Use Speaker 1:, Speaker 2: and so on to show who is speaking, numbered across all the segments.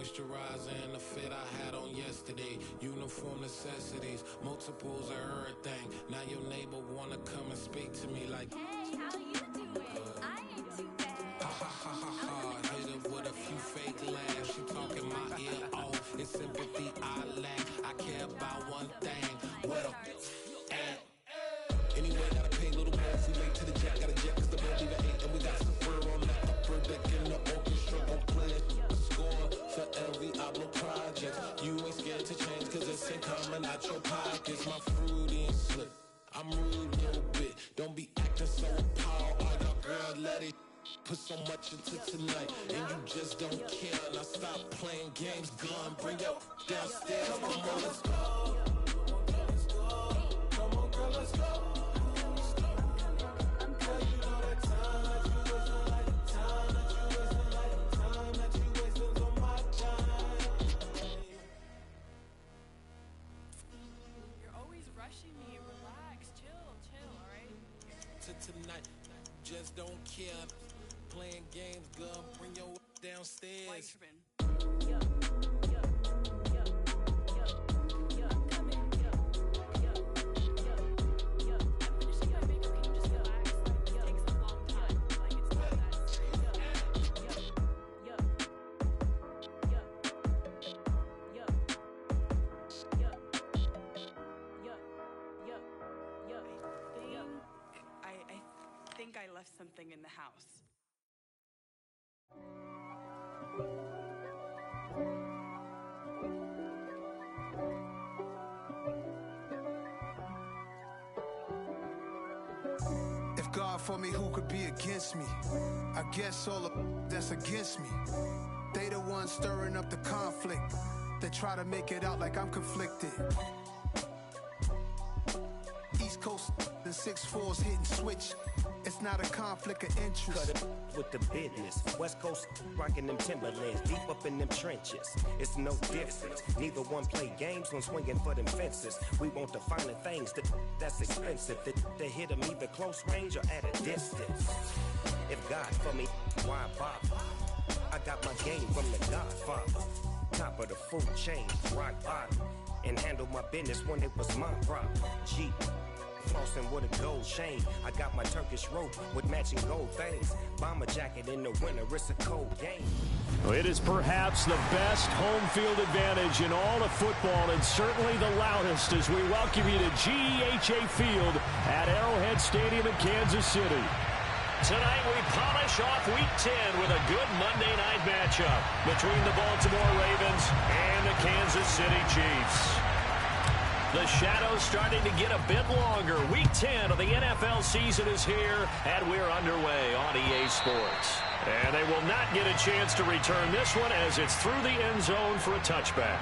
Speaker 1: Moisturizer and the fit I had on yesterday. Uniform necessities, multiples of everything. Now your neighbor wanna come and speak to me like,
Speaker 2: hey, how you doing? I ain't too bad.
Speaker 1: Ha ha ha ha ha. Hit her with a few fake laughs. She talking my ear off. It's sympathy I lack. I care about one thing. What a at. Anyway, gotta pay a little more. If we late to the jet, gotta jet cause the boat leave at 8. And we got some fur on the upper deck in the orchestra. Gon' play a score for every Ablo project. You ain't scared to change cause it's ain't coming out your pockets. My fruity and slip. I'm rude a little bit. Don't be acting so appalled. Oh, y'all girl, let it put so much into tonight. And you just don't care. Now stop playing games. Gun, bring your downstairs. Come on, let's go. Come on, girl, let's go. Tonight, just don't care. Playing games, girl, bring your downstairs.
Speaker 3: I left something in the house.
Speaker 4: If God for me, who could be against me? I guess all of that's against me. They the ones stirring up the conflict. They try to make it out like I'm conflicted. East Coast and 6'4's hitting switch. It's not a conflict of interest.
Speaker 5: Cut it with the business. West Coast rocking them Timberlands, deep up in them trenches. It's no difference. Neither one play games when swinging for them fences. We want the finer things that's expensive. That hit them either close range or at a distance. If God for me, why bother? I got my game from the Godfather. Top of the food chain, rock bottom. And handle my business when it was my problem. Jeep. Flossing with a gold chain. I got my Turkish rope with matching gold things. Bomber jacket in the winter, it's a cold game.
Speaker 6: It is perhaps the best home field advantage in all of football, and certainly the loudest as we welcome you to GEHA Field at Arrowhead Stadium in Kansas City. Tonight we polish off Week 10 with a good Monday night matchup between the Baltimore Ravens and the Kansas City Chiefs. The shadow's starting to get a bit longer. Week 10 of the NFL season is here, and we're underway on EA Sports. And they will not get a chance to return this one as it's through the end zone for a touchback.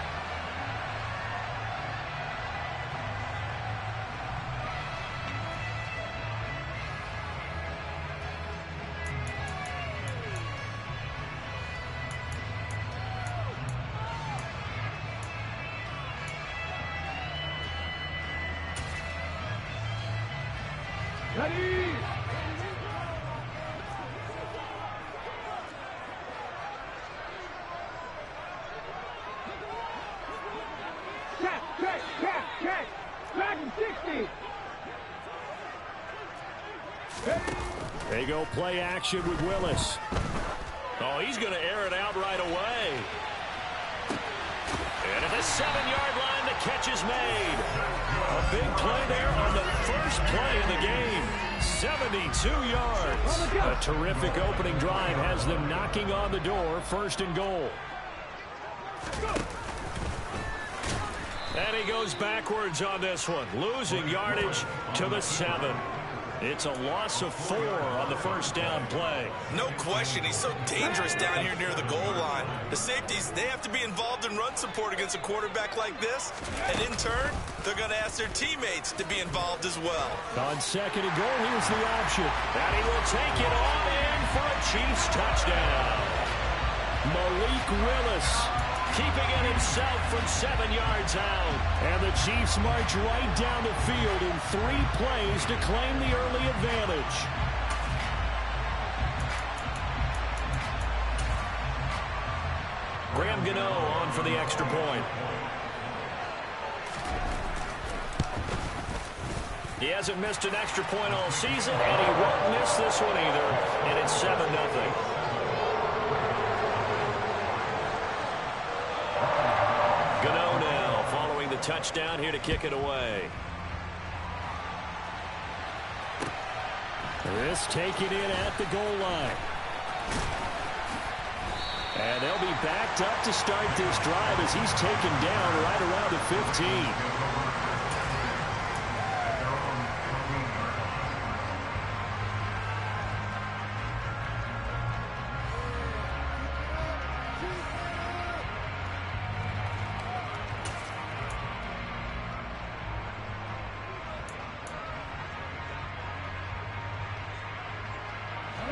Speaker 6: They go play action with Willis. Oh, he's going to air it out right away. And at the 7-yard line, the catch is made. A big play there on the first play of the game. 72 yards. A terrific opening drive has them knocking on the door, 1st and goal. And he goes backwards on this one, losing yardage to the 7. It's a loss of 4 on the first down play.
Speaker 7: No question, he's so dangerous down here near the goal line. The safeties, they have to be involved in run support against a quarterback like this. And in turn, they're going to ask their teammates to be involved as well.
Speaker 6: On 2nd and goal, here's the option. And he will take it on in for a Chiefs touchdown. Malik Willis keeping it himself from 7 yards out. And the Chiefs march right down the field in 3 plays to claim the early advantage. Graham Gano on for the extra point. He hasn't missed an extra point all season, and he won't miss this one either, and it's 7-0. Gano now following the touchdown here to kick it away. This taken in at the goal line. And they'll be backed up to start this drive as he's taken down right around the 15.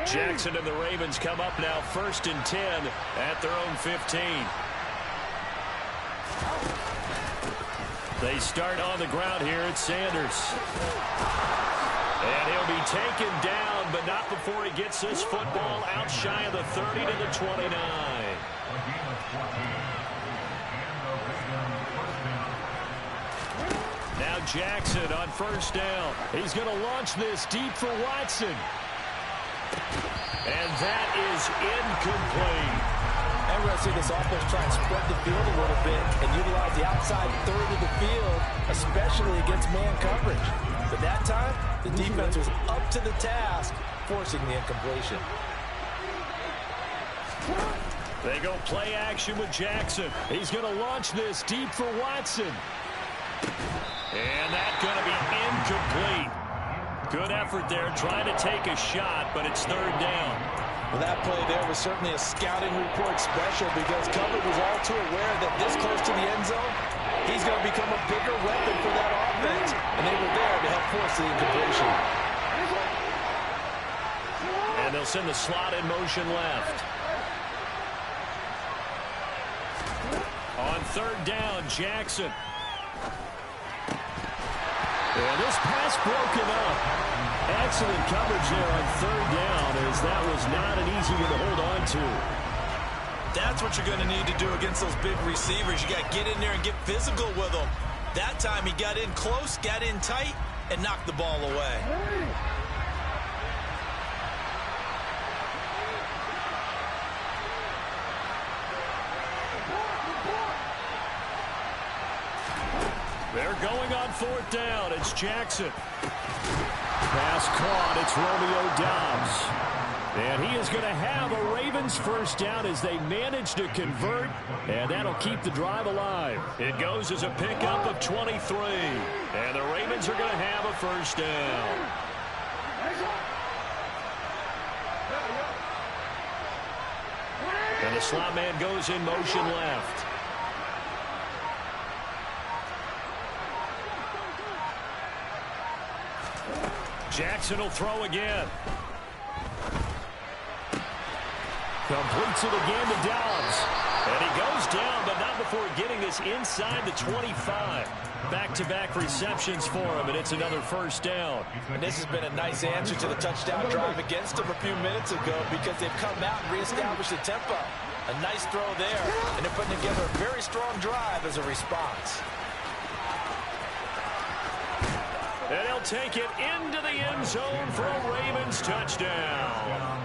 Speaker 6: Jackson and the Ravens come up now 1st and 10 at their own 15. They start on the ground here at Sanders. And he'll be taken down, but not before he gets this football out shy of the 30 to the 29. Now Jackson on 1st down. He's going to launch this deep for Watson. And that is incomplete.
Speaker 7: And we're going to see this offense try and spread the field a little bit and utilize the outside third of the field, especially against man coverage. But that time, the defense was up to the task, forcing the incompletion.
Speaker 6: They go play action with Jackson. He's going to launch this deep for Watson. And that's going to be incomplete. Good effort there, trying to take a shot, but it's 3rd down.
Speaker 7: Well, that play there was certainly a scouting report special because coverage was all too aware that this close to the end zone, he's going to become a bigger weapon for that offense, and they were there to help force the incompletion.
Speaker 6: And they'll send the slot in motion left. On 3rd down, Jackson. And this pass broken up. Excellent coverage there on 3rd down, as that was not an easy one to hold on to.
Speaker 7: That's what you're going to need to do against those big receivers. You got to get in there and get physical with them. That time he got in close, got in tight, and knocked the ball away.
Speaker 6: They're going on 4th down. It's Jackson. Pass caught. It's Romeo Doubs. And he is going to have a Ravens 1st down as they manage to convert. And that'll keep the drive alive. It goes as a pickup of 23. And the Ravens are going to have a 1st down. And the slot man goes in motion left. Jackson will throw again. Completes it again to Doubs. And he goes down, but not before getting this inside the 25. Back-to-back receptions for him, and it's another 1st down.
Speaker 7: And this has been a nice answer to the touchdown drive against him a few minutes ago because they've come out and reestablished the tempo. A nice throw there, and they're putting together a very strong drive as a response.
Speaker 6: And he'll take it into the end zone for a Ravens touchdown.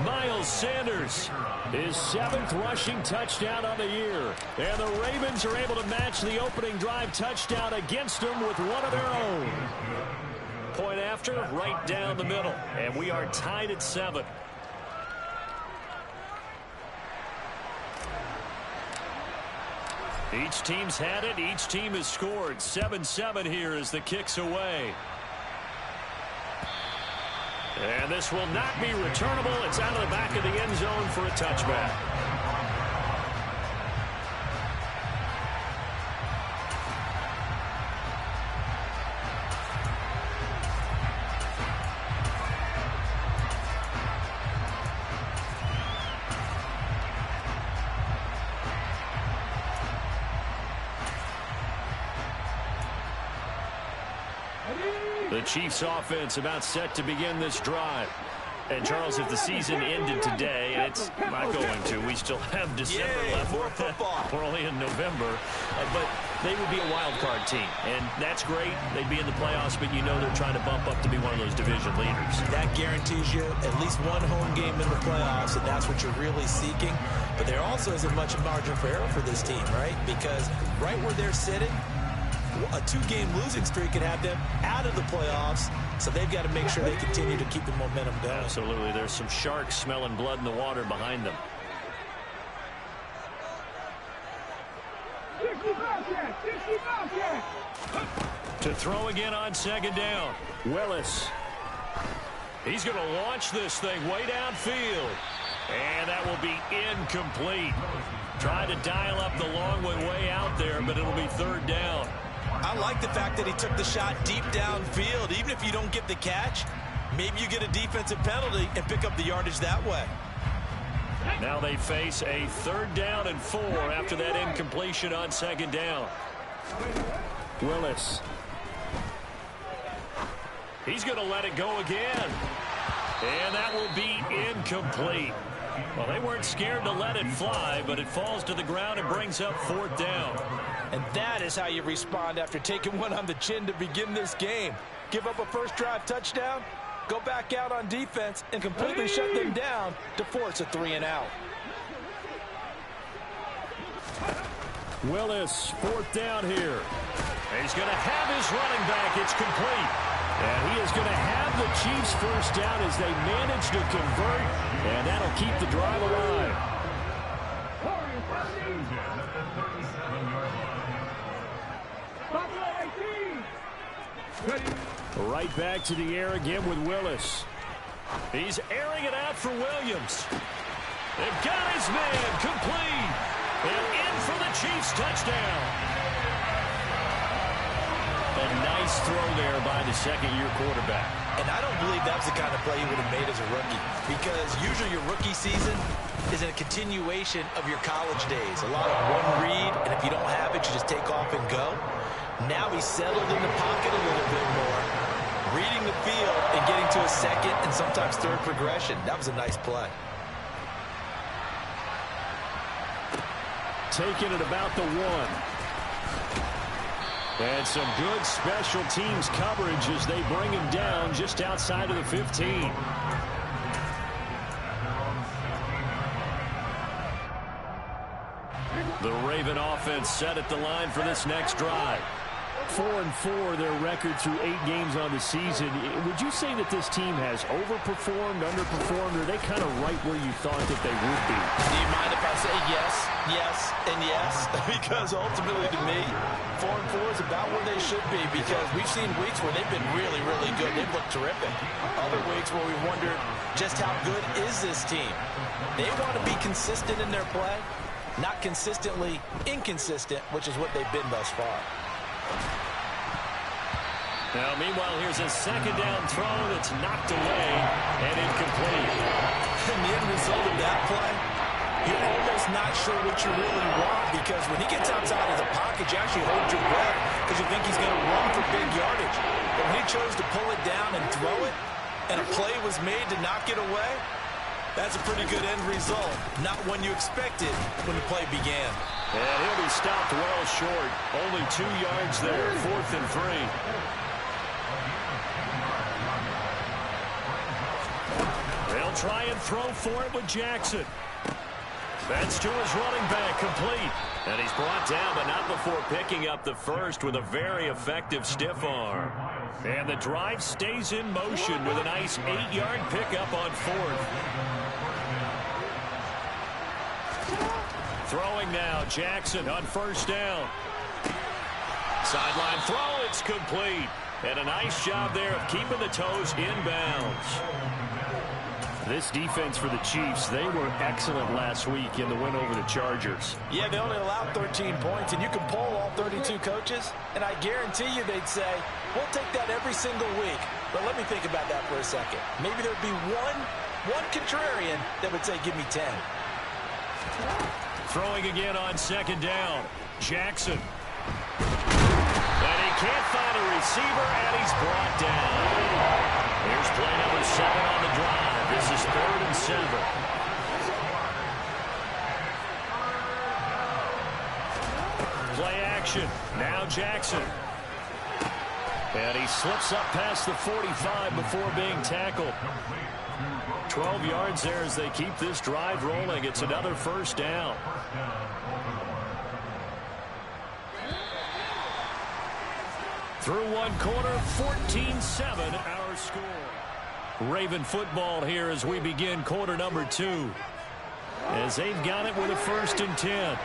Speaker 6: Miles Sanders, his 7th rushing touchdown on the year. And the Ravens are able to match the opening drive touchdown against them with one of their own. Point after, right down the middle. And we are tied at 7. Each team's had it. Each team has scored. 7-7 here as the kick's away. And this will not be returnable. It's out of the back of the end zone for a touchback. The Chiefs offense about set to begin this drive. And, Charles, if the season ended today, and it's not going to, we still have December left.
Speaker 7: More football.
Speaker 6: We're only in November. But they would be a wild card team, and that's great. They'd be in the playoffs, but you know they're trying to bump up to be one of those division leaders.
Speaker 7: That guarantees you at least one home game in the playoffs, and that's what you're really seeking. But there also isn't much margin for error for this team, right? Because right where they're sitting, a 2-game losing streak could have them out of the playoffs, so they've got to make sure they continue to keep the momentum going.
Speaker 6: Absolutely. There's some sharks smelling blood in the water behind them. To throw again on second down. Willis. He's going to launch this thing way downfield. And that will be incomplete. Trying to dial up the long one way out there, but it'll be third down.
Speaker 7: I like the fact that he took the shot deep downfield. Even if you don't get the catch, maybe you get a defensive penalty and pick up the yardage that way.
Speaker 6: Now they face a 3rd down and 4 after that incompletion on second down. Willis. He's going to let it go again. And that will be incomplete. Well, they weren't scared to let it fly, but it falls to the ground and brings up 4th down.
Speaker 7: And that is how you respond after taking one on the chin to begin this game. Give up a first drive touchdown, go back out on defense, and completely shut them down to force a 3-and-out.
Speaker 6: Willis, 4th down here. He's going to have his running back. It's complete. And he is going to have the Chiefs first down as they manage to convert, and that'll keep the drive alive. Right back to the air again with Willis. He's airing it out for Williams. They've got his man complete. And in for the Chiefs touchdown. A nice throw there by the second-year quarterback.
Speaker 7: And I don't believe that was the kind of play he would have made as a rookie, because usually your rookie season is a continuation of your college days. A lot of one read, and if you don't have it, you just take off and go. Now he's settled in the pocket a little bit more, reading the field and getting to a second and sometimes third progression. That was a nice play.
Speaker 6: Taking it about the 1. And some good special teams coverage as they bring him down just outside of the 15. The Raven offense set at the line for this next drive. 4-4 their record through 8 games on the season. Would you say that this team has overperformed, underperformed, or are they kind of right where you thought that they would be?
Speaker 7: Do you mind if I say yes, yes, and yes? Because ultimately to me, 4-4 is about where they should be, because we've seen weeks where they've been really, really good. They've looked terrific. Other weeks where we wondered just how good is this team. They want to be consistent in their play, not consistently inconsistent, which is what they've been thus far.
Speaker 6: Now, meanwhile, here's a second down throw that's knocked away and incomplete.
Speaker 7: And the end result of that play, you're almost not sure what you really want, because when he gets outside of the pocket, you actually hold your breath because you think he's going to run for big yardage. But when he chose to pull it down and throw it, and a play was made to knock it away, that's a pretty good end result. Not one you expected when the play began.
Speaker 6: And he'll be stopped well short. Only 2 yards there, 4th and 3. They'll try and throw for it with Jackson. That's to his running back, complete. And he's brought down, but not before picking up the first with a very effective stiff arm. And the drive stays in motion with a nice 8-yard pickup on 4th. Throwing now, Jackson on first down. Sideline throw, it's complete. And a nice job there of keeping the toes inbounds. This defense for the Chiefs, they were excellent last week in the win over the Chargers.
Speaker 7: Yeah, they only allowed 13 points, and you can poll all 32 coaches, and I guarantee you they'd say, we'll take that every single week. But let me think about that for a second. Maybe there'd be one contrarian that would say, give me 10.
Speaker 6: Throwing again on second down. Jackson. And he can't find a receiver, and he's brought down. Here's play number 7 on the drive. This is 3rd and 7. Play action. Now Jackson. And he slips up past the 45 before being tackled. 12 yards there as they keep this drive rolling. It's another first down. Through one quarter, 14-7 our score. Raven football here as we begin quarter number 2. As they've got it with a 1st and 10.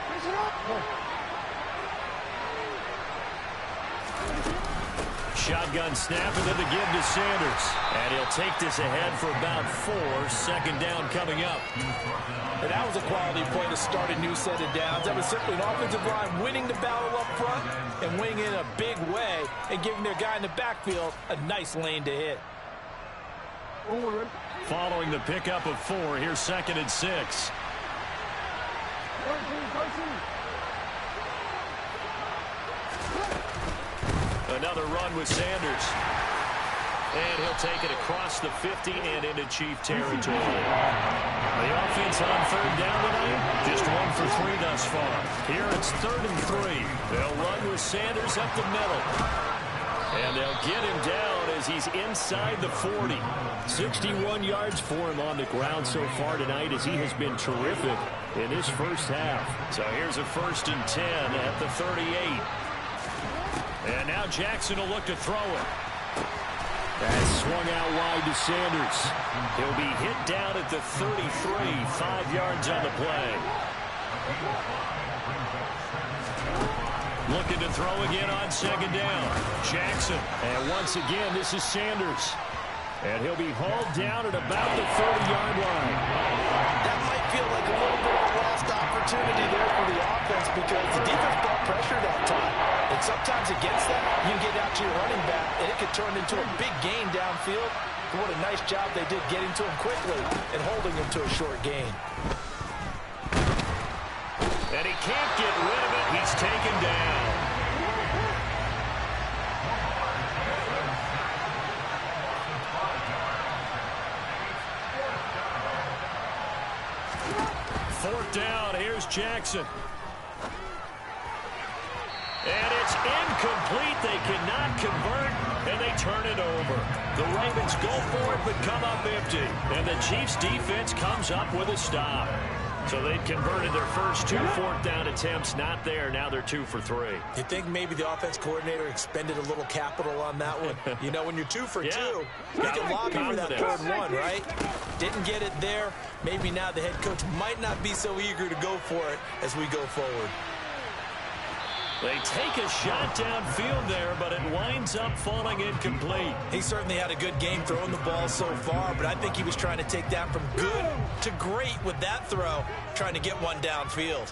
Speaker 6: Shotgun snap and then the give to Sanders. And he'll take this ahead for about 4. 2nd down coming up.
Speaker 7: And that was a quality play to start a new set of downs. That was simply an offensive line winning the battle up front and winning in a big way and giving their guy in the backfield a nice lane to hit.
Speaker 6: Following the pickup of 4, here's 2nd and 6. Another run with Sanders. And he'll take it across the 50 and into Chief territory. The offense on 3rd down tonight, just 1 for 3 thus far. Here it's 3rd and 3. They'll run with Sanders up the middle. And they'll get him down as he's inside the 40. 61 yards for him on the ground so far tonight as he has been terrific in this first half. So here's a 1st and 10 at the 38. And now Jackson will look to throw it. That's swung out wide to Sanders. He'll be hit down at the 33, 5 yards on the play. Looking to throw again on 2nd down. Jackson. And once again, this is Sanders. And he'll be hauled down at about the 30-yard line.
Speaker 7: That might feel like a little bit of a lost opportunity there for the offense because the defense brought pressure that time. And sometimes against that, you can get out to your running back, and it could turn into a big gain downfield. But what a nice job they did getting to him quickly and holding him to a short gain.
Speaker 6: And he can't get rid of it. He's taken down. Fourth down. Here's Jackson. And it's incomplete. They cannot convert, and they turn it over. The Ravens go for it, but come up empty. And the Chiefs' defense comes up with a stop. So they'd converted their first 2 4th down attempts. Not there. Now they're 2 for 3.
Speaker 7: You think maybe the offense coordinator expended a little capital on that one? You know, when you're 2 for 2, you can lobby for that 3rd one, right? Didn't get it there. Maybe now the head coach might not be so eager to go for it as we go forward.
Speaker 6: They take a shot downfield there, but it winds up falling incomplete.
Speaker 7: He certainly had a good game throwing the ball so far, but I think he was trying to take that from good to great with that throw, trying to get one downfield.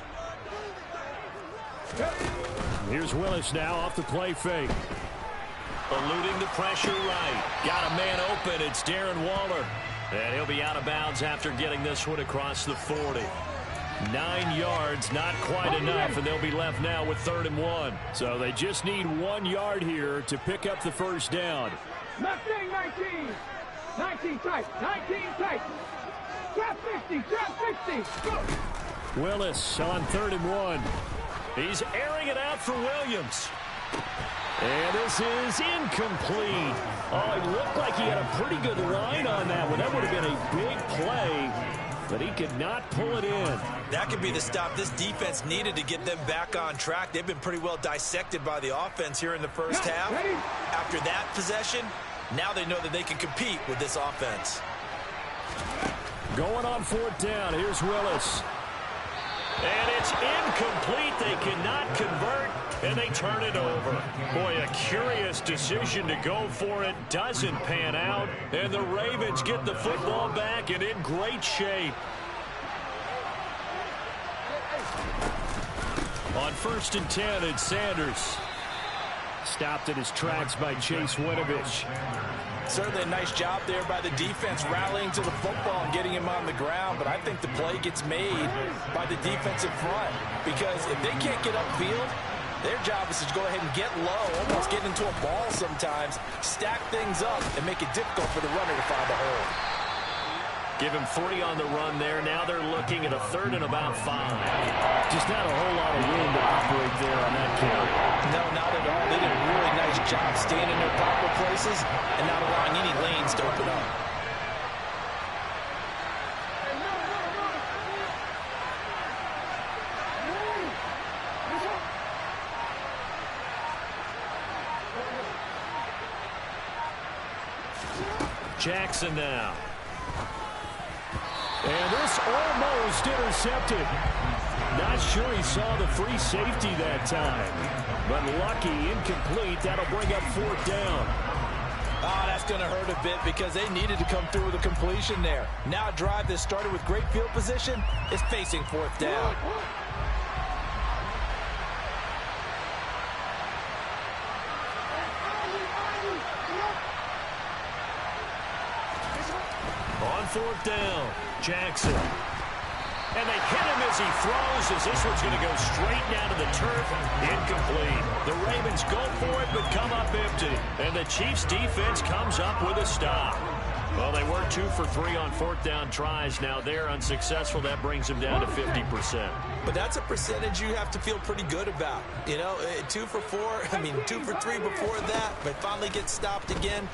Speaker 6: Here's Willis now off the play fake. Eluding the pressure right. Got a man open. It's Darren Waller. And he'll be out of bounds after getting this one across the 40. 9 yards, not quite enough, and they'll be left now with 3rd and 1. So they just need 1 yard here to pick up the first down.
Speaker 8: 19 tight, 19 tight. Trap 60, trap 60. Go.
Speaker 6: Willis on 3rd and 1. He's airing it out for Williams. And this is incomplete. Oh, it looked like he had a pretty good line on that one. That would have been a big play, but he could not pull it in.
Speaker 7: That could be the stop this defense needed to get them back on track. They've been pretty well dissected by the offense here in the first half. After that possession, now they know that they can compete with this offense.
Speaker 6: Going on 4th down, here's Willis. And it's incomplete. They cannot convert, and they turn it over. Boy, a curious decision to go for it. Doesn't pan out, and the Ravens get the football back and in great shape. On 1st and 10, it's Sanders. Stopped in his tracks by Chase Winovich.
Speaker 7: Certainly a nice job there by the defense rallying to the football and getting him on the ground, but I think the play gets made by the defensive front because if they can't get upfield, their job is to go ahead and get low, almost get into a ball sometimes, stack things up, and make it difficult for the runner to find a hole.
Speaker 6: Give him 3 on the run there. Now they're looking at a 3rd and about 5. Just not a whole lot of room to operate there on that carry.
Speaker 7: No, not at all. They did a really nice job staying in their proper places and not allowing any lanes to open up.
Speaker 6: Jackson now. And this almost intercepted. Not sure he saw the free safety that time. But lucky, incomplete. That'll bring up 4th down.
Speaker 7: Oh, that's going to hurt a bit because they needed to come through with a completion there. Now a drive that started with great field position is facing 4th down.
Speaker 6: On 4th down, Jackson. And they hit him as he throws, as this one's going to go straight down to the turf. Incomplete. The Ravens go for it, but come up empty. And the Chiefs' defense comes up with a stop. Well, they were 2 for 3 on 4th down tries. Now they're unsuccessful. That brings them down to 50%.
Speaker 7: But that's a percentage you have to feel pretty good about. You know, 2 for 2 for 3 before that, but finally get stopped again.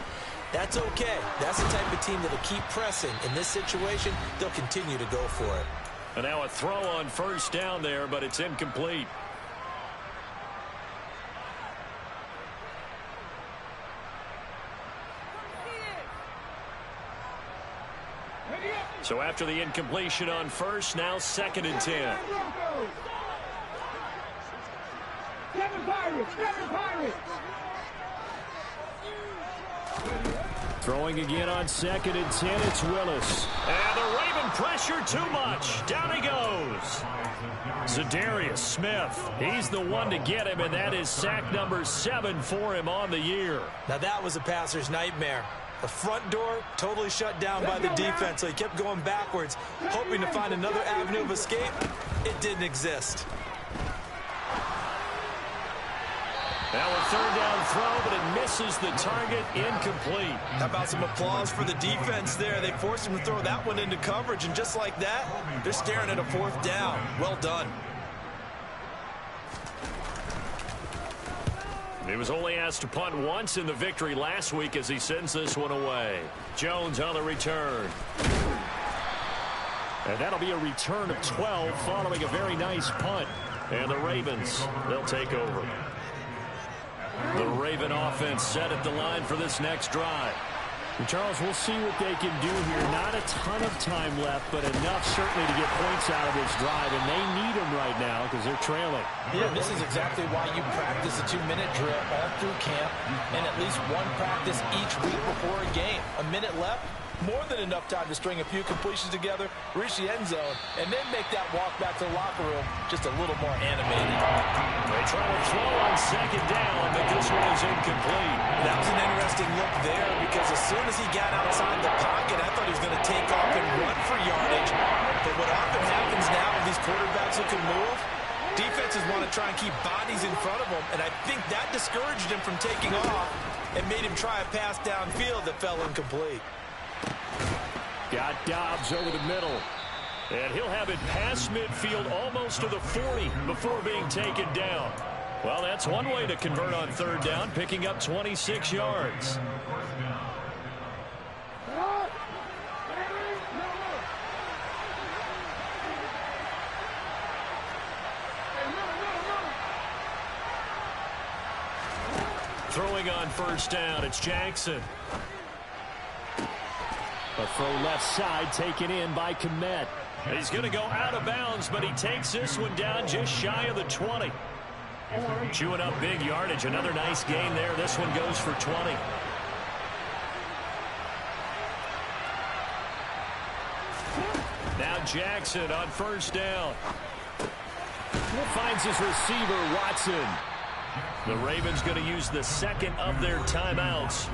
Speaker 7: That's okay. That's the type of team that'll keep pressing. In this situation, they'll continue to go for it.
Speaker 6: And now a throw on 1st down there, but it's incomplete. So after the incompletion on 1st, now 2nd and 10. Throwing again on 2nd and 10, it's Willis. And the Raven pressure too much. Down he goes. Zadarius Smith, he's the one to get him, and that is sack number 7 for him on the year.
Speaker 7: Now that was a passer's nightmare. The front door totally shut down by the defense, so he kept going backwards, hoping to find another avenue of escape. It didn't exist.
Speaker 6: Now a 3rd down throw, but it misses the target. Incomplete.
Speaker 7: How about some applause for the defense there? They forced him to throw that one into coverage, and just like that, they're staring at a 4th down. Well done.
Speaker 6: He was only asked to punt once in the victory last week as he sends this one away. Jones on the return. And that'll be a return of 12 following a very nice punt. And the Ravens, they'll take over. The Raven offense set at the line for this next drive.
Speaker 9: And Charles, we'll see what they can do here. Not a ton of time left, but enough certainly to get points out of this drive, and they need them right now because they're trailing.
Speaker 7: Yeah, this is exactly why you practice a 2-minute drill all through camp and at least one practice each week before a game. A minute left, more than enough time to string a few completions together, reach the end zone, and then make that walk back to the locker room just a little more animated.
Speaker 6: They try to throw on 2nd down, but this one is incomplete.
Speaker 7: That was an interesting look there because as soon as he got outside the pocket, I thought he was going to take off and run for yardage. But what often happens now with these quarterbacks who can move, defenses want to try and keep bodies in front of them, and I think that discouraged him from taking off and made him try a pass downfield that fell incomplete.
Speaker 6: Got Dobbs over the middle. And he'll have it past midfield almost to the 40 before being taken down. Well, that's one way to convert on 3rd down, picking up 26 yards. Throwing on 1st down, it's Jackson.
Speaker 9: A throw left side taken in by Kmet.
Speaker 6: He's going to go out of bounds, but he takes this one down just shy of the 20. Chewing up big yardage. Another nice gain there. This one goes for 20. Now Jackson on 1st down. Finds his receiver, Watson. The Ravens going to use the 2nd of their timeouts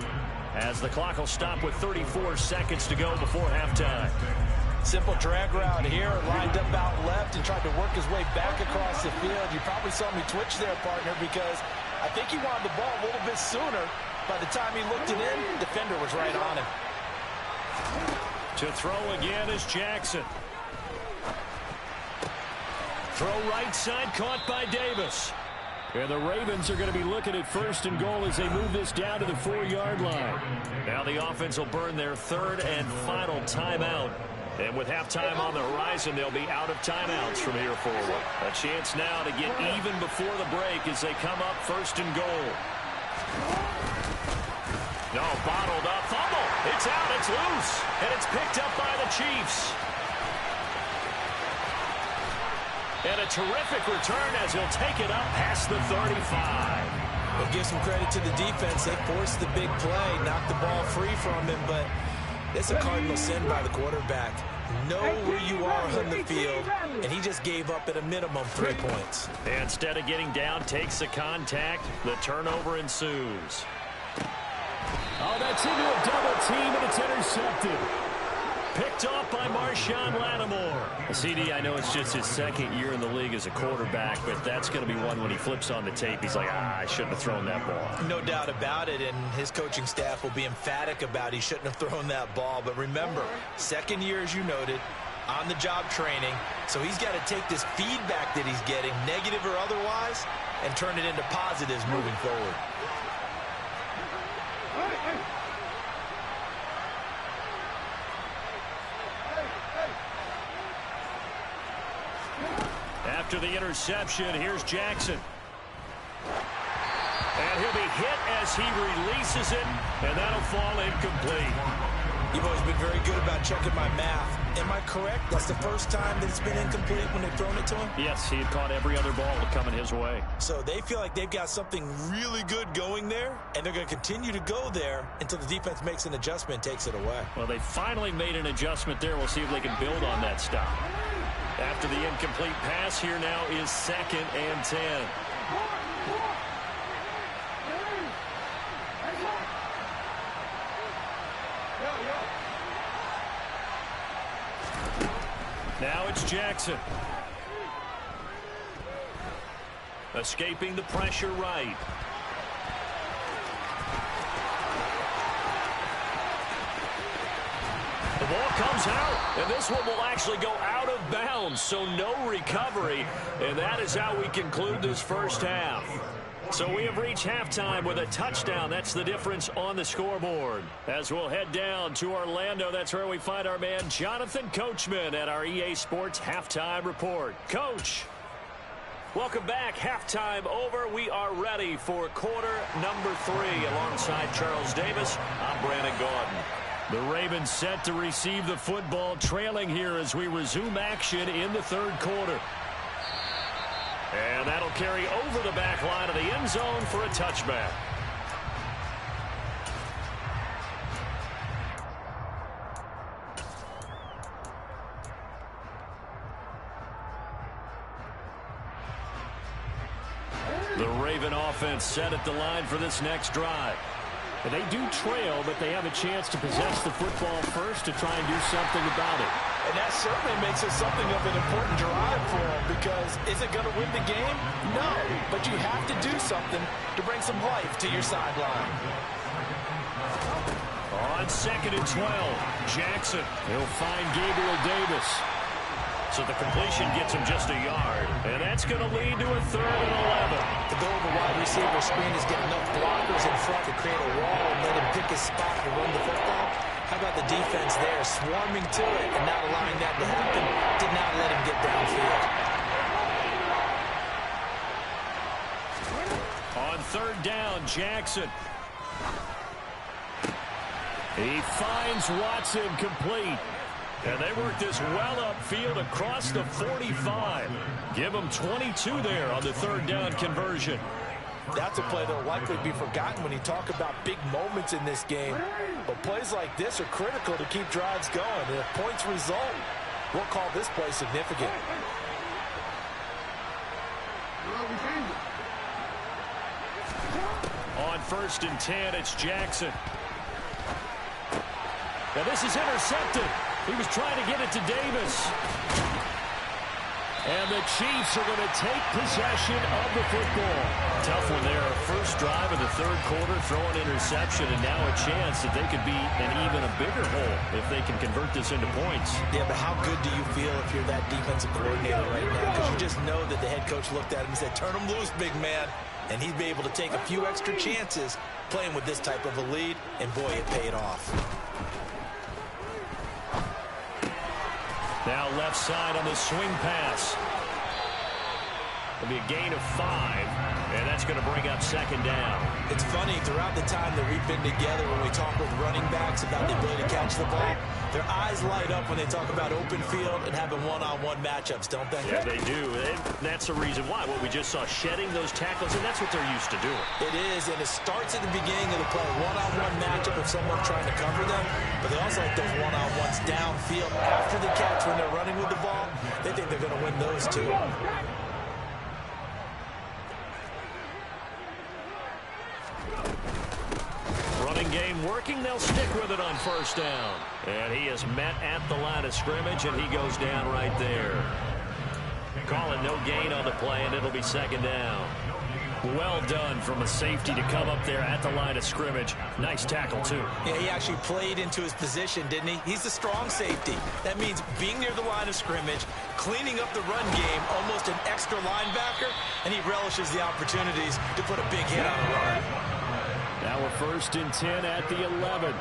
Speaker 6: as the clock will stop with 34 seconds to go before halftime.
Speaker 7: Simple drag route here, lined up out left and tried to work his way back across the field. You probably saw me twitch there, partner, because I think he wanted the ball a little bit sooner. By the time he looked it in, the defender was right on him.
Speaker 6: To throw again is Jackson. Throw right side, caught by Davis. And the Ravens are going to be looking at 1st and goal as they move this down to the 4-yard line. Now the offense will burn their 3rd and final timeout. And with halftime on the horizon, they'll be out of timeouts from here forward. A chance now to get even before the break as they come up 1st and goal. No, bottled up. Fumble. It's out. It's loose. And it's picked up by the Chiefs. And a terrific return as he'll take it up past the 35.
Speaker 7: We'll give some credit to the defense. They forced the big play, knocked the ball free from him, but it's a cardinal sin by the quarterback. Know where you are on the field, and he just gave up at a minimum 3 points.
Speaker 6: And instead of getting down, takes the contact. The turnover ensues. Oh, that's into a double team, and it's intercepted. Picked off by Marshawn Lattimore. CD, I know it's just his 2nd year in the league as a quarterback, but that's going to be one when he flips on the tape. He's like, I shouldn't have thrown that ball.
Speaker 7: No doubt about it, and his coaching staff will be emphatic about he shouldn't have thrown that ball. But remember, 2nd year, as you noted, on-the-job training. So he's got to take this feedback that he's getting, negative or otherwise, and turn it into positives moving forward.
Speaker 6: After the interception, here's Jackson. And he'll be hit as he releases it, and that'll fall incomplete.
Speaker 7: You've always been very good about checking my math. Am I correct? That's the first time that it's been incomplete when they've thrown it to him?
Speaker 6: Yes, he had caught every other ball coming his way.
Speaker 7: So they feel like they've got something really good going there, and they're going to continue to go there until the defense makes an adjustment and takes it away.
Speaker 6: Well, they finally made an adjustment there. We'll see if they can build on that stop. After the incomplete pass, here now is 2nd and 10. Now it's Jackson. Escaping the pressure right. The ball comes out, and this one will actually go out of bounds, so no recovery, and that is how we conclude this first half. So we have reached halftime with a touchdown. That's the difference on the scoreboard. As we'll head down to Orlando, that's where we find our man Jonathan Coachman at our EA Sports Halftime Report. Coach, welcome back. Halftime over. We are ready for quarter number 3. Alongside Charles Davis, I'm Brandon Gordon. The Ravens set to receive the football, trailing here as we resume action in the 3rd quarter. And that'll carry over the back line of the end zone for a touchback. The Raven offense set at the line for this next drive. They do trail, but they have a chance to possess the football first to try and do something about it.
Speaker 7: And that certainly makes it something of an important drive for them, because is it going to win the game? No, but you have to do something to bring some life to your sideline.
Speaker 6: On 2nd and 12, Jackson. He'll find Gabriel Davis. So the completion gets him just a yard, and that's going to lead to a 3rd and 11.
Speaker 7: The goal of a wide receiver screen is get enough blockers in front to create a wall and let him pick his spot to run the football. How about the defense there, swarming to it and not allowing that to happen? Did not let him get downfield.
Speaker 6: On 3rd down, Jackson. He finds Watson complete. And they work this well upfield across the 45. Give them 22 there on the 3rd down conversion.
Speaker 7: That's a play that will likely be forgotten when you talk about big moments in this game. But plays like this are critical to keep drives going. And if points result, we'll call this play significant.
Speaker 6: On 1st and 10, it's Jackson. Now this is intercepted. He was trying to get it to Davis. And the Chiefs are going to take possession of the football. Tough one there. First drive of the third quarter, throw an interception, and now a chance that they could be in even a bigger hole if they can convert this into points.
Speaker 7: Yeah, but how good do you feel if you're that defensive coordinator right now? Because you just know that the head coach looked at him and said, turn him loose, big man. And he'd be able to take a few extra chances playing with this type of a lead, and boy, it paid off.
Speaker 6: Now left side on the swing pass. It'll be a gain of 5, and that's going to bring up second down.
Speaker 7: It's funny, throughout the time that we've been together, when we talk with running backs about the ability to catch the ball, their eyes light up when they talk about open field and having one-on-one matchups, don't they?
Speaker 6: Yeah, they do. And that's the reason why. What we just saw, shedding those tackles, and that's what they're used to doing.
Speaker 7: It is, and it starts at the beginning of the play. One-on-one matchup of someone trying to cover them, but they also like those one-on-ones downfield after the catch when they're running with the ball. They think they're going to win those too.
Speaker 6: Running game working. They'll stick with it on first down. And he is met at the line of scrimmage, and he goes down right there. Calling no gain on the play, and it'll be second down. Well done from a safety to come up there at the line of scrimmage. Nice tackle, too.
Speaker 7: Yeah, he actually played into his position, didn't he? He's a strong safety. That means being near the line of scrimmage, cleaning up the run game, almost an extra linebacker, and he relishes the opportunities to put a big hit on a run.
Speaker 6: Now we're 1st and 10 at the 11.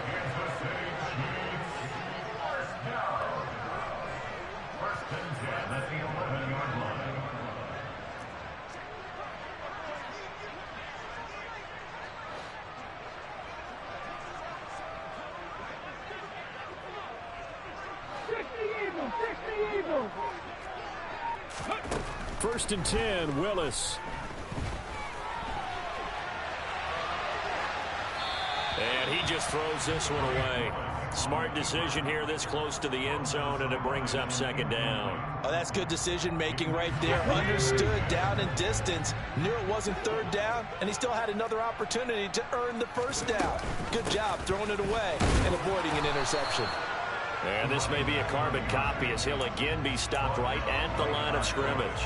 Speaker 6: First and 10, Willis. And he just throws this one away. Smart decision here this close to the end zone, and it brings up second down.
Speaker 7: Oh, that's good decision-making right there. Understood down and distance. Knew it wasn't third down, and he still had another opportunity to earn the first down. Good job throwing it away and avoiding an interception.
Speaker 6: And this may be a carbon copy as he'll again be stopped right at the line of scrimmage.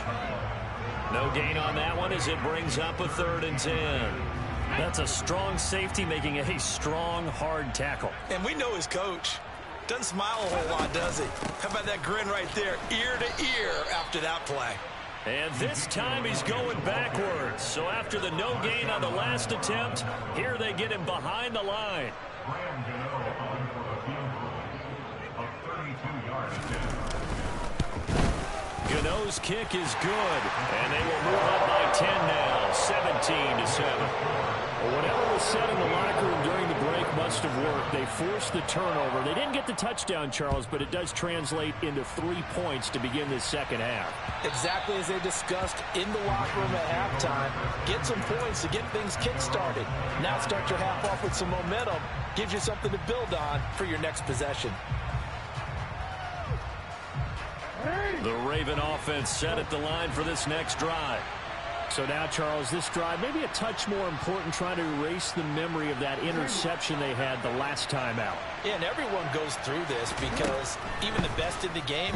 Speaker 6: No gain on that one as it brings up a 3rd and 10. That's a strong safety making a strong, hard tackle.
Speaker 7: And we know his coach. Doesn't smile a whole lot, does he? How about that grin right there, ear to ear after that play?
Speaker 6: And this time he's going backwards. So after the no gain on the last attempt, here they get him behind the line. Gano's kick is good, and they will move up by 10 now, 17-7. Well, whatever was said in the locker room during the break must have worked. They forced the turnover. They didn't get the touchdown, Charles, but it does translate into 3 points to begin this second half.
Speaker 7: Exactly as they discussed in the locker room at halftime. Get some points to get things kick-started. Now start your half off with some momentum. Gives you something to build on for your next possession.
Speaker 6: The Raven offense set at the line for this next drive. So now, Charles, this drive maybe a touch more important, trying to erase the memory of that interception they had the last time out.
Speaker 7: Yeah, and everyone goes through this because even the best in the game,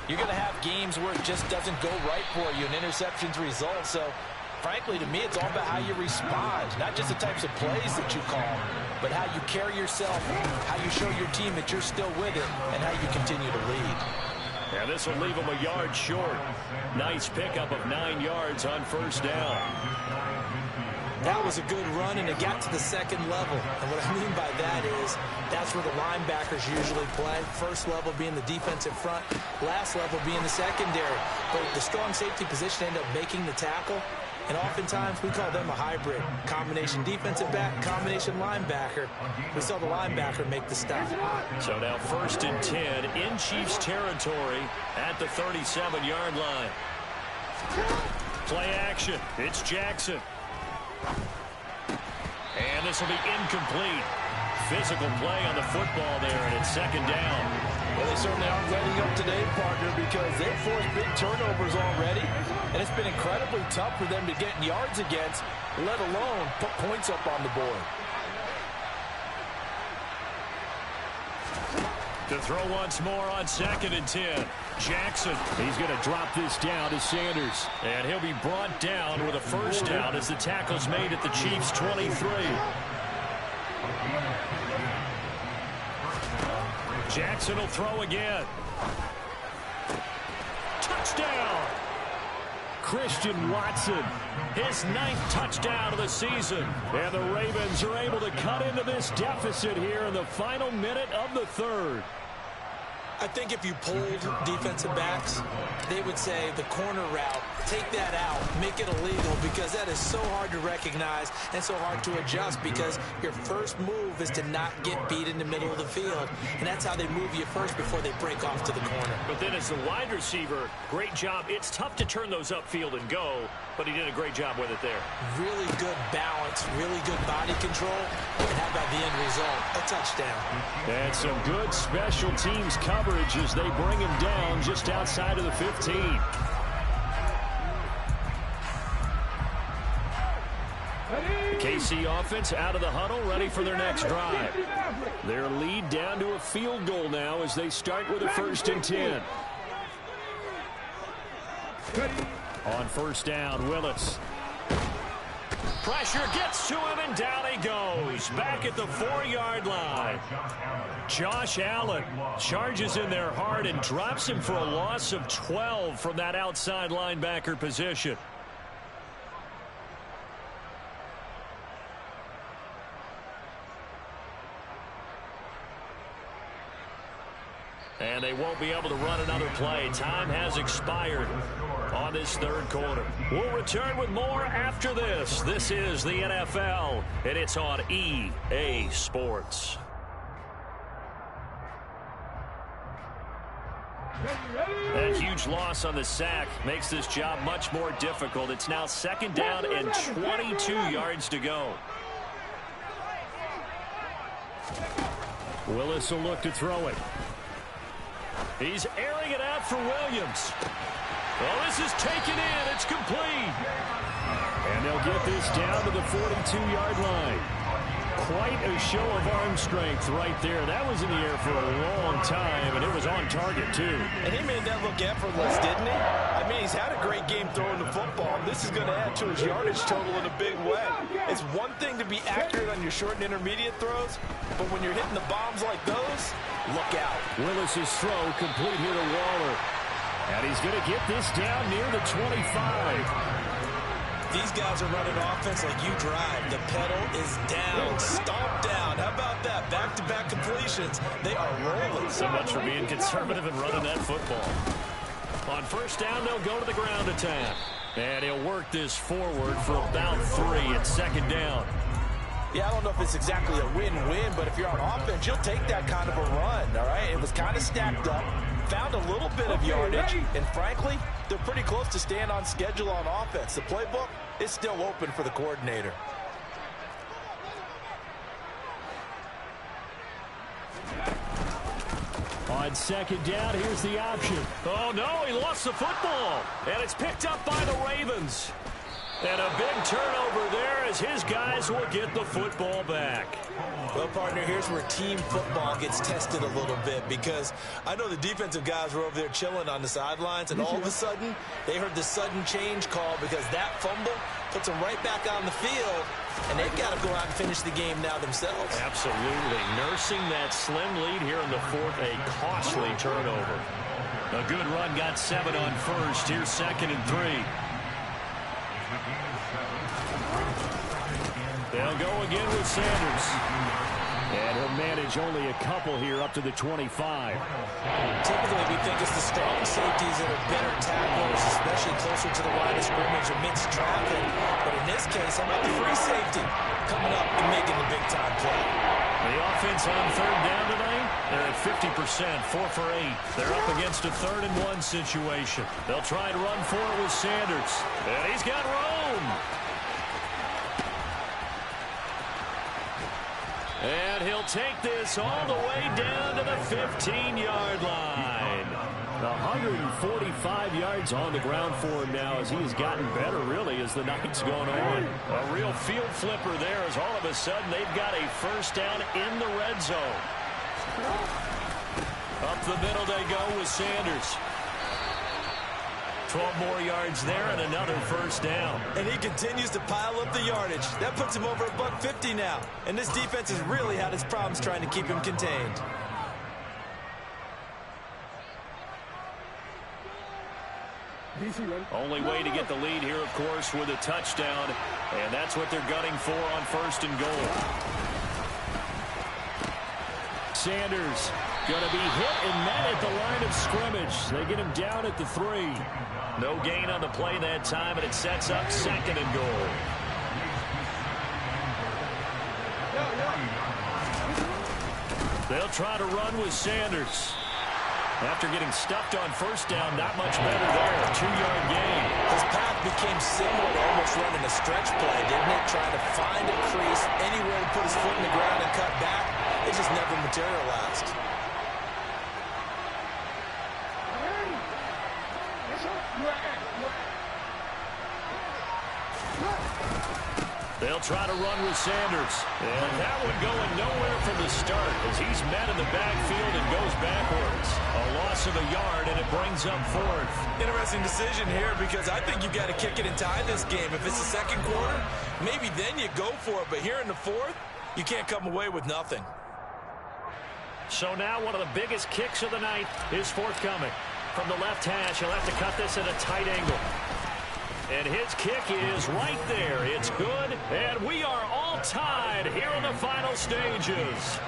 Speaker 7: you're going to have games where it just doesn't go right for you, and interceptions result. So, frankly, to me, it's all about how you respond, not just the types of plays that you call, but how you carry yourself, how you show your team that you're still with it, and how you continue to lead.
Speaker 6: Yeah, this will leave him a yard short. Nice pickup of 9 yards on first down.
Speaker 7: That was a good run, and it got to the second level. And what I mean by that is that's where the linebackers usually play. First level being the defensive front, last level being the secondary. But the strong safety position ended up making the tackle. And oftentimes we call them a hybrid. Combination defensive back, combination linebacker. We saw the linebacker make the stop.
Speaker 6: So now 1st and 10 in Chiefs territory at the 37-yard line. Play action. It's Jackson. And this will be incomplete. Physical play on the football there, and it's second down.
Speaker 7: Well, they certainly aren't letting up today, partner, because they've forced big turnovers already, and it's been incredibly tough for them to get yards against, let alone put points up on the board.
Speaker 6: To throw once more on 2nd and 10. Jackson. He's going to drop this down to Sanders. And he'll be brought down with a first down as the tackle's made at the Chiefs' 23. Jackson will throw again. Touchdown! Christian Watson, his 9th touchdown of the season. And the Ravens are able to cut into this deficit here in the final minute of the 3rd.
Speaker 7: I think if you polled defensive backs, they would say the corner route, take that out, make it illegal, because that is so hard to recognize and so hard to adjust, because your first move is to not get beat in the middle of the field. And that's how they move you first before they break off to the corner.
Speaker 6: But then as the wide receiver, great job. It's tough to turn those upfield and go, but he did a great job with it there.
Speaker 7: Really good balance, really good body control. And how about the end result? A touchdown.
Speaker 6: And some good special teams coverage as they bring him down just outside of the 15. The KC offense out of the huddle, ready for their next drive. Their lead down to a field goal now as they start with a 1st and 10. On 1st down, Willis. Pressure gets to him, and down he goes. Back at the 4-yard line. Josh Allen charges in there hard and drops him for a loss of 12 from that outside linebacker position. And they won't be able to run another play. Time has expired on this 3rd quarter. We'll return with more after this. This is the NFL, and it's on EA Sports. That huge loss on the sack makes this job much more difficult. It's now 2nd down and 22 yards to go. Willis will look to throw it. He's airing it out for Williams. Well, this is taken in. It's complete. And they'll get this down to the 42-yard line. Quite a show of arm strength right there. That was in the air for a long time, and it was on target, too.
Speaker 7: And he made that look effortless, didn't he? I mean, he's had a great game throwing the football, and this is going to add to his yardage total in a big way. It's one thing to be accurate on your short and intermediate throws, but when you're hitting the bombs like those, look out.
Speaker 6: Willis's throw complete here to Waller. And he's going to get this down near the 25.
Speaker 7: These guys are running offense like you drive. The pedal is down, stomped down. How about that? Back-to-back completions. They are rolling.
Speaker 6: So much for being conservative and running that football. On 1st down, they'll go to the ground attack. And he'll work this forward for about 3 at 2nd down.
Speaker 7: Yeah, I don't know if it's exactly a win-win, but if you're on offense, you'll take that kind of a run, all right? It was kind of stacked up, found a little bit of yardage, and frankly, they're pretty close to staying on schedule on offense. The playbook is still open for the coordinator.
Speaker 6: On 2nd down, here's the option. Oh, no, he lost the football, and it's picked up by the Ravens. And a big turnover there as his guys will get the football back.
Speaker 7: Well, partner, here's where team football gets tested a little bit, because I know the defensive guys were over there chilling on the sidelines, and all of a sudden, they heard the sudden change call because that fumble puts them right back on the field, and they've got to go out and finish the game now themselves.
Speaker 6: Absolutely. Nursing that slim lead here in the 4th, a costly turnover. A good run, got 7 on 1st. Here's 2nd and 3. They'll go again with Sanders. And he'll manage only a couple here up to the 25.
Speaker 7: Typically, we think it's the strong safeties that are better tacklers, especially closer to the line of scrimmage or mixed traffic. But in this case, how about the free safety coming up and making the big-time play?
Speaker 6: The offense on 3rd down tonight, they're at 50%, 4 for 8. They're up against a 3rd and 1 situation. They'll try and run for it with Sanders. And he's got room. And he'll take this all the way down to the 15-yard line. 145 yards on the ground for him now as he has gotten better, really, as the night's gone on. A real field flipper there as all of a sudden they've got a 1st down in the red zone.
Speaker 9: Up the middle they go with Sanders. 12 more yards there and another first down.
Speaker 7: And he continues to pile up the yardage. That puts him over $150 now. And this defense has really had its problems trying to keep him contained.
Speaker 6: Only way to get the lead here, of course, with a touchdown. And that's what they're gunning for on first and goal. Sanders going to be hit and met at the line of scrimmage. They get him down at the 3. No gain on the play that time, and it sets up second and goal. They'll try to run with Sanders. After getting stuffed on first down, not much better there. 2-yard gain.
Speaker 7: His path became similar to almost running a stretch play, didn't it? Trying to find a crease, anywhere to put his foot in the ground and cut back. It just never materialized.
Speaker 6: They'll try to run with Sanders. And that one going nowhere from the start as he's met in the backfield and goes backwards. A loss of a yard, and it brings up fourth.
Speaker 7: Interesting decision here because I think you've got to kick it and tie this game. If it's the second quarter, maybe then you go for it. But here in the fourth, you can't come away with nothing.
Speaker 6: So now one of the biggest kicks of the night is forthcoming. From the left hash, he'll have to cut this at a tight angle. And his kick is right there. It's good, and we are all tied here in the final stages.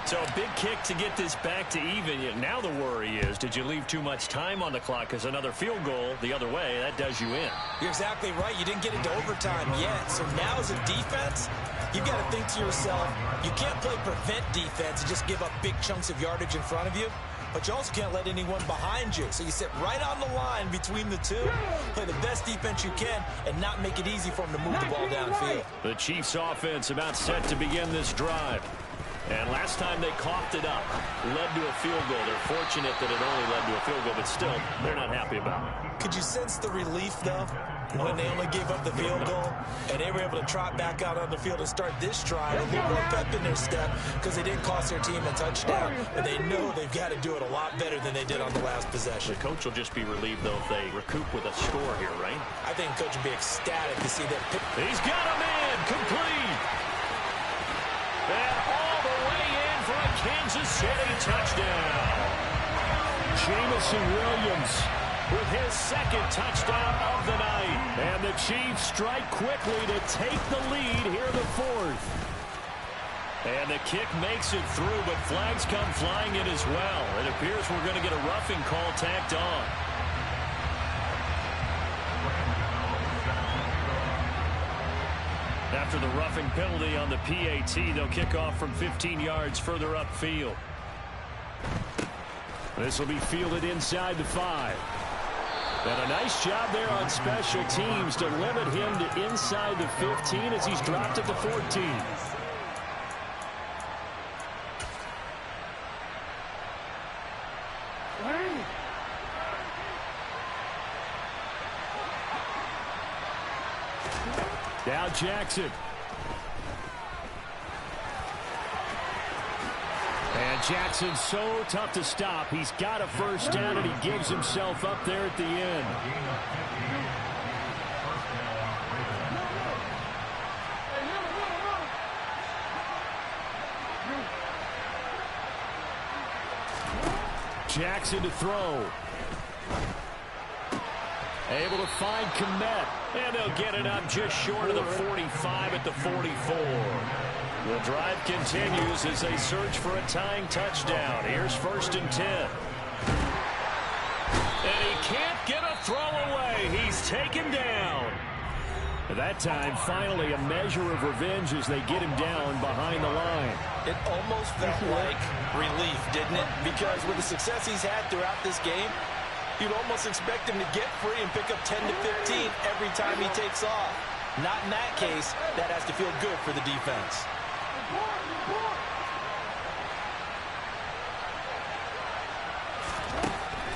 Speaker 6: So a big kick to get this back to even. Now the worry is, did you leave too much time on the clock? Because another field goal the other way, that does you in.
Speaker 7: You're exactly right. You didn't get into overtime yet. So now as a defense, you've got to think to yourself, you can't play prevent defense and just give up big chunks of yardage in front of you. But you also can't let anyone behind you. So you sit right on the line between the two, play the best defense you can, and not make it easy for them to move the ball downfield.
Speaker 6: The Chiefs offense about set to begin this drive. And last time they coughed it up, led to a field goal. They're fortunate that it only led to a field goal, but still, they're not happy about it.
Speaker 7: Could you sense the relief, though, when they only gave up the field goal and they were able to trot back out on the field and start this drive a little more pep in their step because they didn't cost their team a touchdown, and they know they've got to do it a lot better than they did on the last possession.
Speaker 6: The coach will just be relieved, though, if they recoup with a score here, right?
Speaker 7: I think the coach will be ecstatic to see that.
Speaker 6: He's got a man complete. And all the way in for a Kansas City touchdown. Jamison Williams with his second touchdown of the night. And the Chiefs strike quickly to take the lead here in the fourth. And the kick makes it through, but flags come flying in as well. It appears we're going to get a roughing call tacked on. After the roughing penalty on the PAT, they'll kick off from 15 yards further upfield. This will be fielded inside the 5. And a nice job there on special teams to limit him to inside the 15 as he's dropped at the 14. Now Jackson. And Jackson's so tough to stop. He's got a first down, and he gives himself up there at the end. Jackson to throw. Able to find Kmet. And they'll get it up just short of the 45 at the 44. The drive continues as they search for a tying touchdown. Here's 1st and 10. And he can't get a throw away. He's taken down. That time, finally, a measure of revenge as they get him down behind the line.
Speaker 7: It almost felt like relief, didn't it? Because with the success he's had throughout this game, you'd almost expect him to get free and pick up 10 to 15 every time he takes off. Not in that case. That has to feel good for the defense.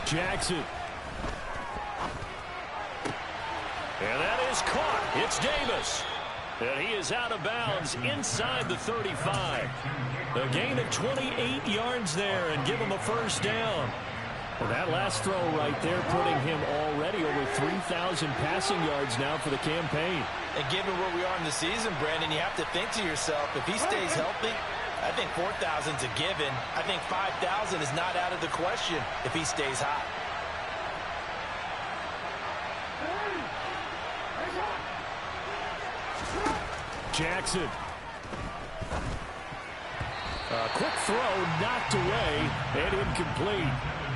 Speaker 6: Jackson. And that is caught. It's Davis. And he is out of bounds inside the 35. A gain of 28 yards there and give him a first down. Well, that last throw right there putting him already over 3,000 passing yards now for the campaign.
Speaker 7: And given where we are in the season, Brandon, you have to think to yourself, if he stays healthy, I think 4,000's a given. I think 5,000 is not out of the question if he stays hot.
Speaker 6: Jackson. A quick throw knocked away and incomplete.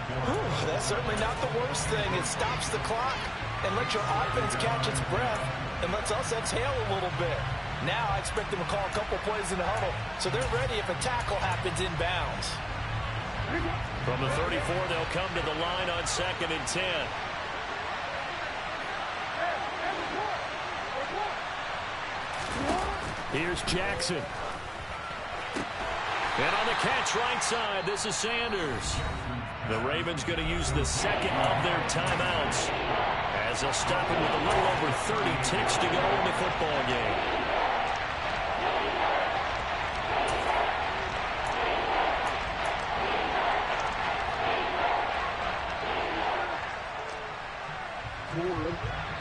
Speaker 7: Ooh, that's certainly not the worst thing. It stops the clock and lets your offense catch its breath and lets us exhale a little bit. Now I expect them to call a couple plays in the huddle so they're ready if a tackle happens inbounds.
Speaker 6: From the 34, they'll come to the line on 2nd and 10. Here's Jackson. And on the catch right side, this is Sanders. The Ravens going to use the second of their timeouts as they'll stop him with a little over 30 ticks to go in the football game.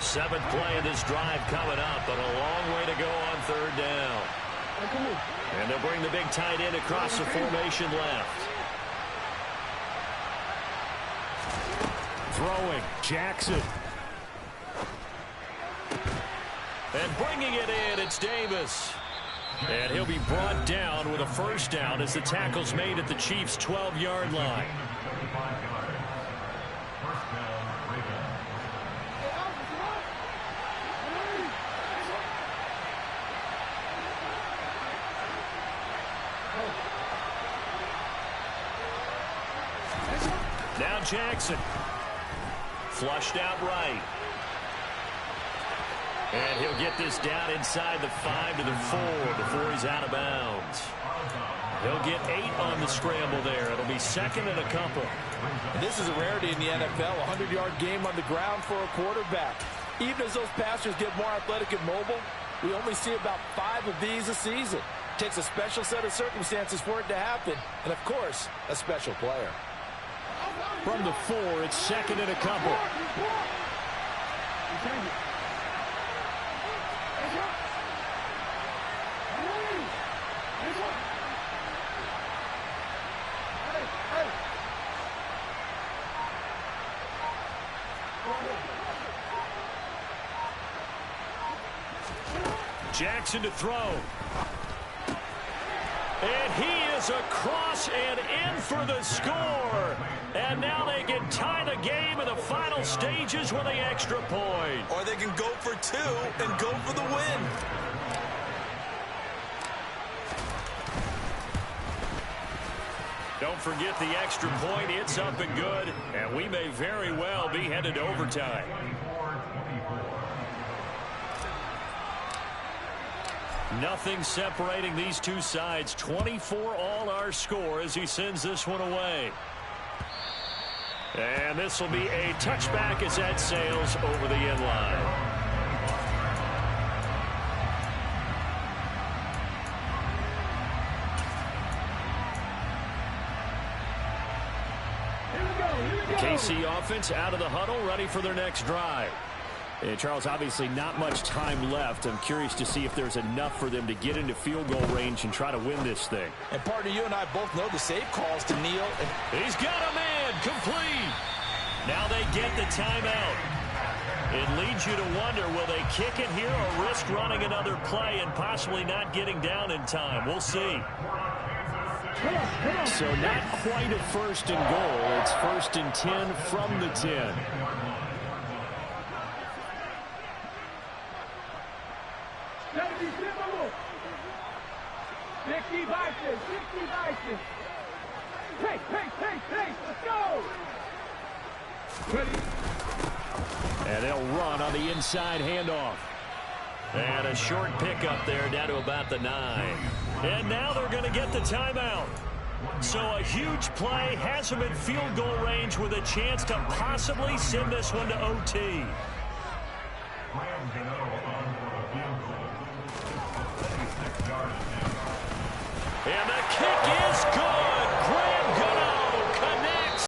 Speaker 6: Seventh play of this drive coming up, but a long way to go on 3rd down. And they'll bring the big tight end across the formation left. Throwing, Jackson. And bringing it in, it's Davis. And he'll be brought down with a first down as the tackle's made at the Chiefs' 12-yard line. Now Jackson. Flushed out right. And he'll get this down inside the 5 to the 4 before he's out of bounds. He'll get 8 on the scramble there. It'll be 2nd and a couple.
Speaker 7: And this is a rarity in the NFL, a 100-yard game on the ground for a quarterback. Even as those passers get more athletic and mobile, we only see about 5 of these a season. It takes a special set of circumstances for it to happen, and of course, a special player.
Speaker 6: From the 4, it's 2nd and a couple. Jackson to throw. And he is across and in for the score. And now they can tie the game in the final stages with the extra point.
Speaker 7: Or they can go for 2 and go for the win.
Speaker 6: Don't forget the extra point. It's up and good. And we may very well be headed to overtime. Nothing separating these two sides. 24 all our score as he sends this one away. And this will be a touchback as that sails over the end line. KC offense out of the huddle, ready for their next drive. And Charles, obviously not much time left. I'm curious to see if there's enough for them to get into field goal range and try to win this thing.
Speaker 7: And partner, you and I both know the save calls to Neal.
Speaker 6: He's got a man complete. Now they get the timeout. It leads you to wonder, will they kick it here or risk running another play and possibly not getting down in time? We'll see. So not quite a 1st and goal. It's 1st and 10 from the 10.
Speaker 8: Let's go!
Speaker 6: And they'll run on the inside handoff. And a short pickup there down to about the 9. And now they're going to get the timeout. So a huge play has them in field goal range with a chance to possibly send this one to OT. And the kick is good.